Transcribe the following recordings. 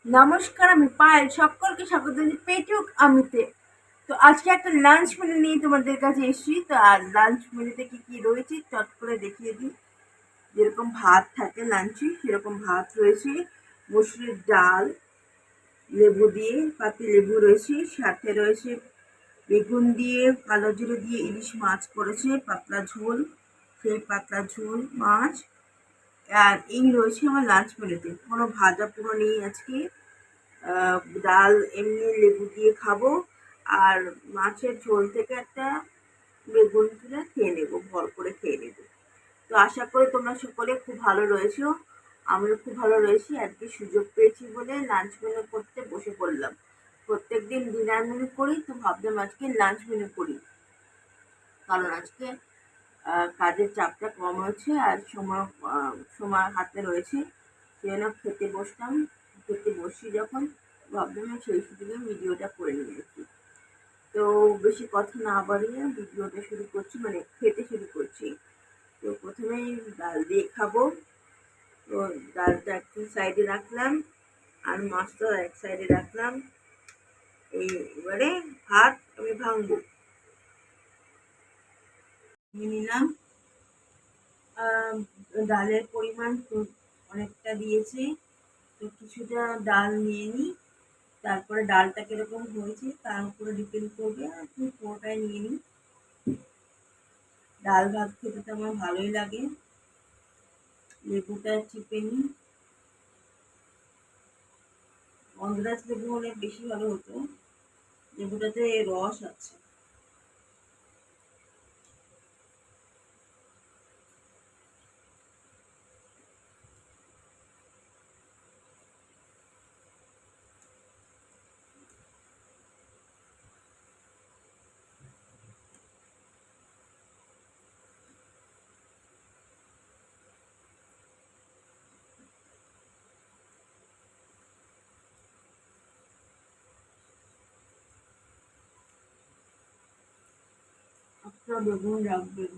নমস্কার, আমি পায়েল। সকলকে স্বাগত জানাই পেটুক আমিতে। তো আজকে একটা লাঞ্চ মেনু নিয়ে তোমাদের কাছে এসেছি। তো আর লাঞ্চ মেনুতে কি কি রয়েছে চট করে দেখিয়ে দিই। যেরকম ভাত থাকে লাঞ্চে, সেরকম ভাত রয়েছে, মসুরের ডাল, লেবু দিয়ে পাতি লেবু রয়েছে, সাথে রয়েছে বেগুন দিয়ে কালো জিরে দিয়ে ইলিশ মাছ করেছে, পাতলা ঝোল, সেই পাতলা ঝোল মাছ। আর এই রয়েছে আমার লাঞ্চ মেনুতে। কোনো ভাজা পুরো নেই আজকে। ডাল এমনি লেবু দিয়ে খাবো, আর মাছের ঝোল থেকে একটা বেগুন তুলে খেয়ে নেবো, ভর করে খেয়ে নেবো। তো আশা করি তোমরা সকলে খুব ভালো রয়েছো। আমিও খুব ভালো রয়েছি। আজকে সুযোগ পেয়েছি বলে লাঞ্চ মেনু করতে বসে পড়লাম। প্রত্যেকদিন ডিনার মেনু করি, তো ভাবলাম আজকে লাঞ্চ মেনু করি। কারণ আজকে কাজের চাপটা কম হয়েছে আর সময় হাতে রয়েছে, সেই জন্য খেতে বসলাম। খেতে বসি যখন, ভাবলাম সেই সুযোগে ভিডিওটা করে নিয়েছি। তো বেশি কথা না বাড়িয়ে ভিডিওটা শুরু করছি, মানে খেতে শুরু করছি। তো প্রথমেই ডাল দিয়ে খাবো। তো ডালটা একটু সাইডে রাখলাম, আর মাছটা এক সাইডে রাখলাম। এবারে ভাত আমি ভাঙবো, নিয়ে নিলাম। ডালের পরিমাণ অনেকটা দিয়েছি, তো কিছুটা ডাল নিয়ে নিই। তারপরে ডালটা কিরকম হয়েছে তার উপরে ডিপেন্ড করবে, আর তুমি পুরোটাই নিয়ে নিই। ডাল ভাত খেতে তো আমার ভালোই লাগে। লেবুটা চিপে নিই। গন্ধরাজ লেবু হলে বেশি ভালো হতো, লেবুটাতে রস আছে। একটা বেগুন রাখবেন।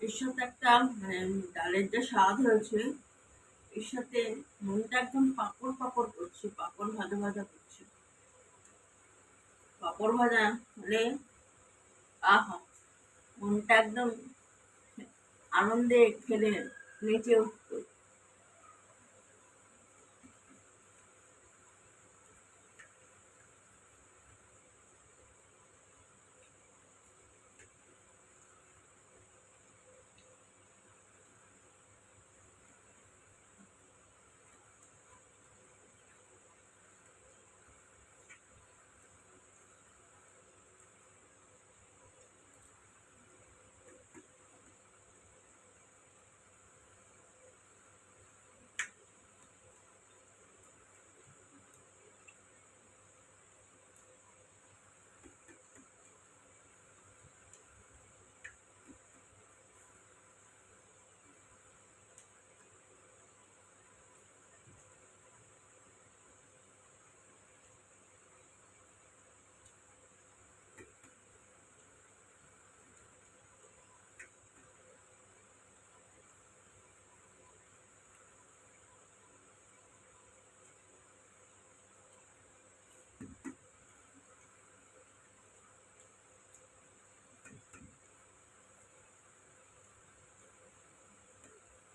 এর সাথে একটা মানে ডালের যে স্বাদ হয়েছে, এর সাথে মনটা একদম পাঁপড় পাঁপড় করছে, পাঁপড় ভাজা ভাজা করছে। পাঁপড় ভাজা হলে আহা, মনটা একদম আনন্দে খেলে নেচে উঠতো।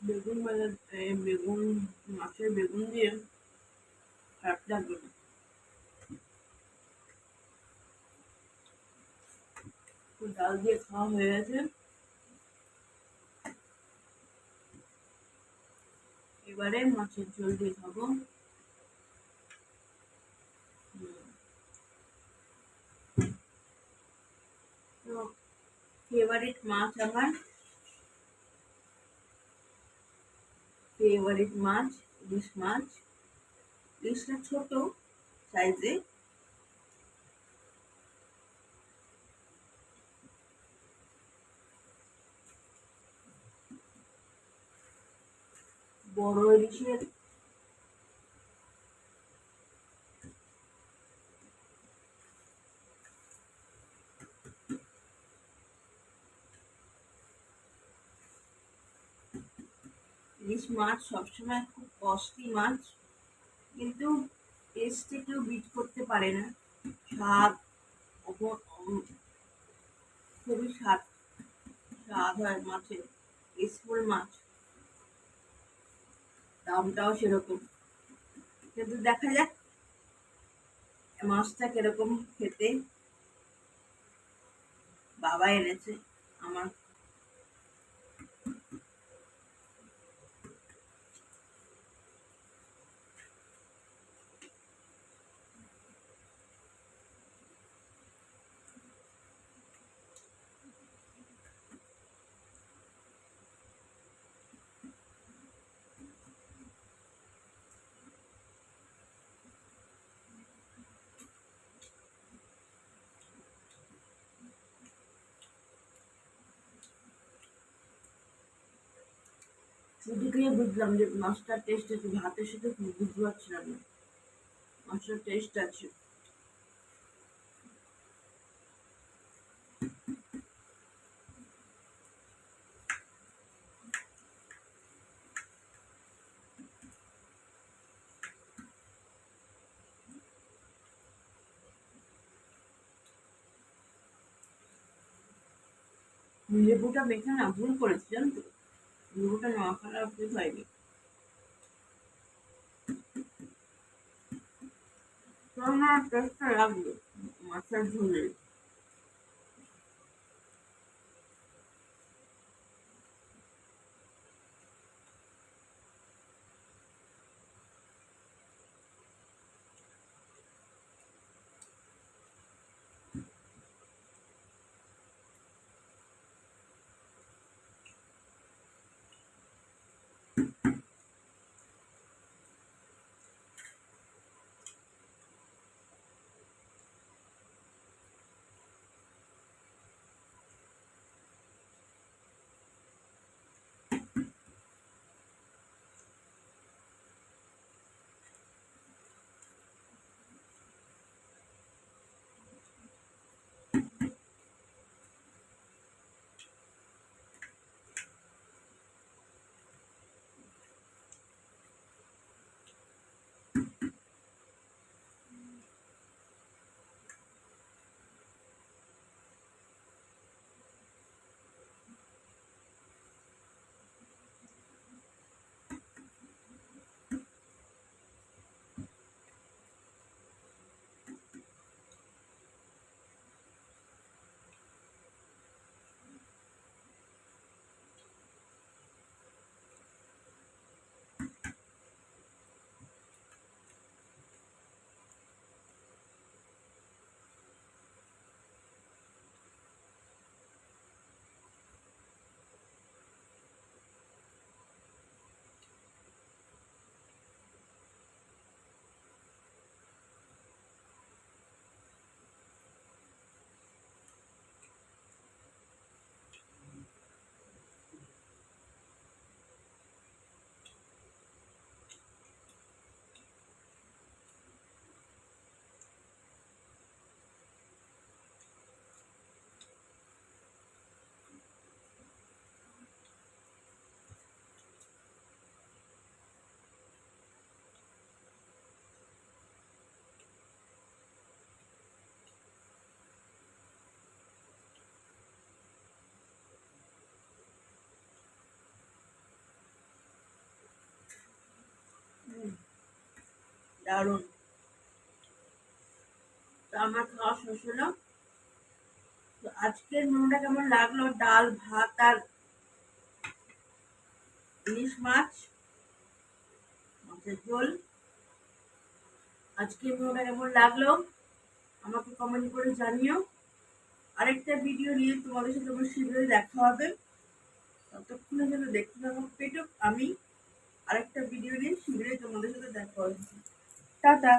বেগুন ভাজা, বেগুন, মাছের বেগুন দিয়ে খারাপ লাগবে না। তো ডাল দিয়ে খাওয়া হয়ে গেছে, এবারে মাছের ঝোল দিয়ে খাবো। ফেভারিট মাছ আমার, ফেভারিট মাছ ইলিশ মাছ। ইলিশটা ছোট সাইজে, বড় ইলিশের ইলিশ মাছ সবসময় খুব কস্টলি মাছ, কিন্তু টেস্টে কেউ বিট করতে পারে না। স্বাদ খুবই স্বাদ, স্বাদ হয় মাছের, টেস্টফুল মাছ, দামটাও সেরকম। কিন্তু দেখা যাক মাছটা কিরকম খেতে। বাবা এনেছে আমার। শুধু খেয়ে বুঝলাম যে মাছটার টেস্ট আছে, ভাতের সাথে বুঝতে পারছিলাম না মাছটার টেস্ট আছে। লেবুটা মেখে না ভুল করেছি জানো তো, লেবুটা না মাখাটা উচিত হয়নি। আমার টেস্টটা লাগবে মাছের ঝোলে। দারুণ। তো আমার খাওয়া শেষ হলো। তো আজকের মেনুটা কেমন লাগলো, ডাল ভাত আর ইলিশ মাছ, মাছের ঝোল, আজকের মেনুটা কেমন লাগলো আমাকে কমেন্ট করে জানিও। আরেকটা ভিডিও নিয়ে তোমাদের সাথে আমার শীঘ্রই দেখা হবে। ততক্ষণের জন্য দেখতে থাকো পেটুক আমি। আরেকটা ভিডিও নিয়ে শীঘ্রই তোমাদের সাথে দেখা হচ্ছে। টাটা।